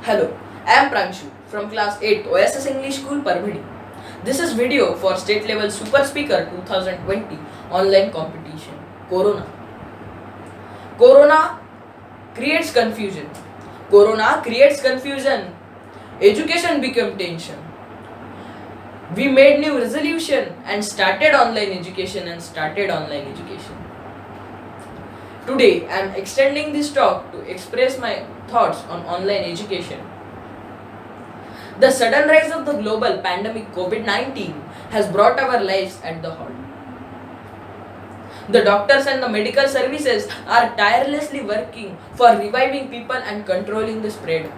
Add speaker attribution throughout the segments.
Speaker 1: Hello, I am Pranshu from class 8 OSS English School Parvadi. This is video for state level Super Speaker 2020 online competition. Corona. Corona creates confusion. Corona creates confusion. Education became tension. We made new resolution and started online education. Today I am extending this talk to express my thoughts on online education. The sudden rise of the global pandemic COVID-19 has brought our lives at the halt. The doctors and the medical services are tirelessly working for reviving people and controlling the spread.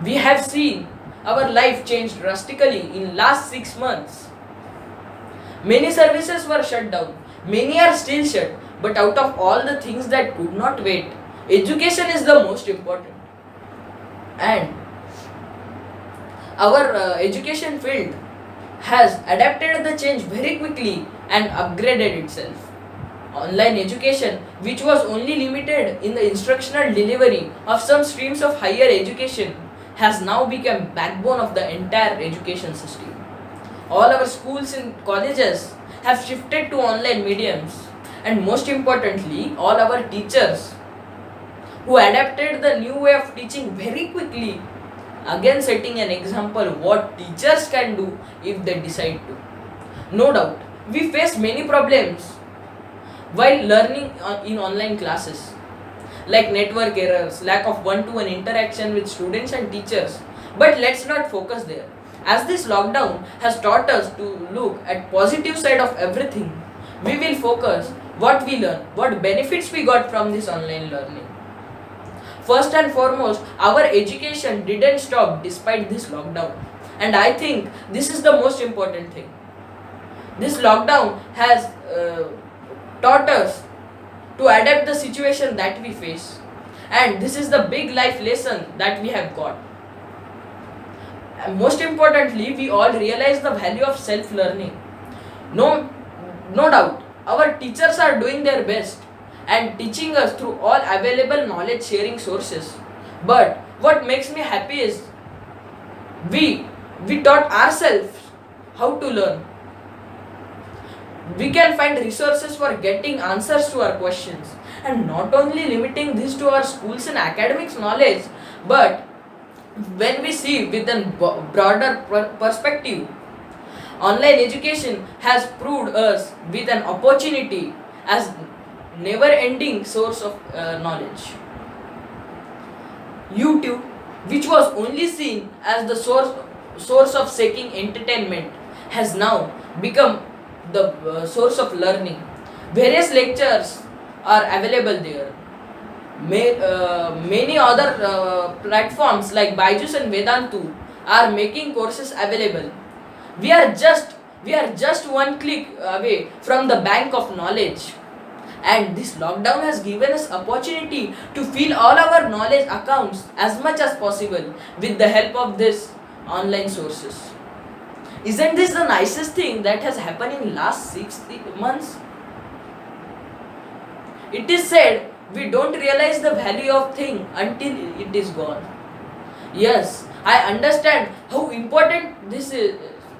Speaker 1: We have seen our life change drastically in last 6 months. Many services were shut down. Many are still shut. But out of all the things that could not wait, education is the most important. And our education field has adapted the change very quickly and upgraded itself. Online education, which was only limited in the instructional delivery of some streams of higher education, has now become backbone of the entire education system. All our schools and colleges have shifted to online mediums, and most importantly, all our teachers who adapted the new way of teaching very quickly, again setting an example what teachers can do if they decide to. No doubt, we face many problems while learning in online classes, like network errors, lack of one-to-one interaction with students and teachers. But let's not focus there. As this lockdown has taught us to look at positive side of everything, we will focus what we learn, what benefits we got from this online learning. First and foremost, our education didn't stop despite this lockdown. And I think this is the most important thing. This lockdown has taught us to adapt the situation that we face. And this is the big life lesson that we have got. And most importantly, we all realize the value of self-learning. No doubt, our teachers are doing their best and teaching us through all available knowledge sharing sources. But what makes me happy is we taught ourselves how to learn. We can find resources for getting answers to our questions, and not only limiting this to our schools and academics knowledge, but when we see with a broader perspective, online education has proved us with an opportunity as never-ending source of knowledge. YouTube, which was only seen as the source of seeking entertainment, has now become the source of learning. Various lectures are available there. Many other platforms like Byju's and Vedantu are making courses available. We are just one click away from the bank of knowledge. And this lockdown has given us opportunity to fill all our knowledge accounts as much as possible with the help of this online sources. Isn't this the nicest thing that has happened in last 6 months? It is said we don't realize the value of thing until it is gone. Yes, I understand how important this is,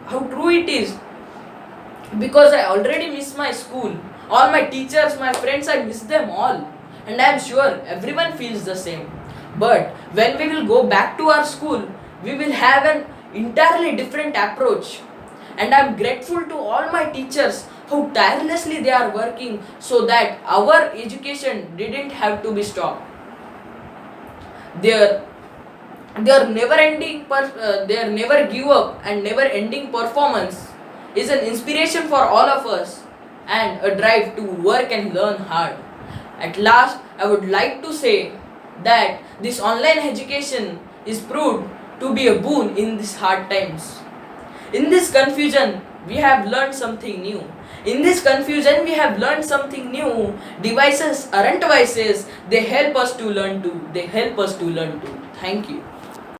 Speaker 1: how true it is, because I already miss my school. All my teachers, my friends, I miss them all. And I am sure everyone feels the same. But when we will go back to our school, we will have an entirely different approach. And I am grateful to all my teachers how tirelessly they are working so that our education didn't have to be stopped. Their their never give up and never ending performance is an inspiration for all of us and a drive to work and learn hard. At last, I would like to say that this online education is proved to be a boon in these hard times. In this confusion, we have learned something new. Devices aren't vices, they help us to learn too. Thank you.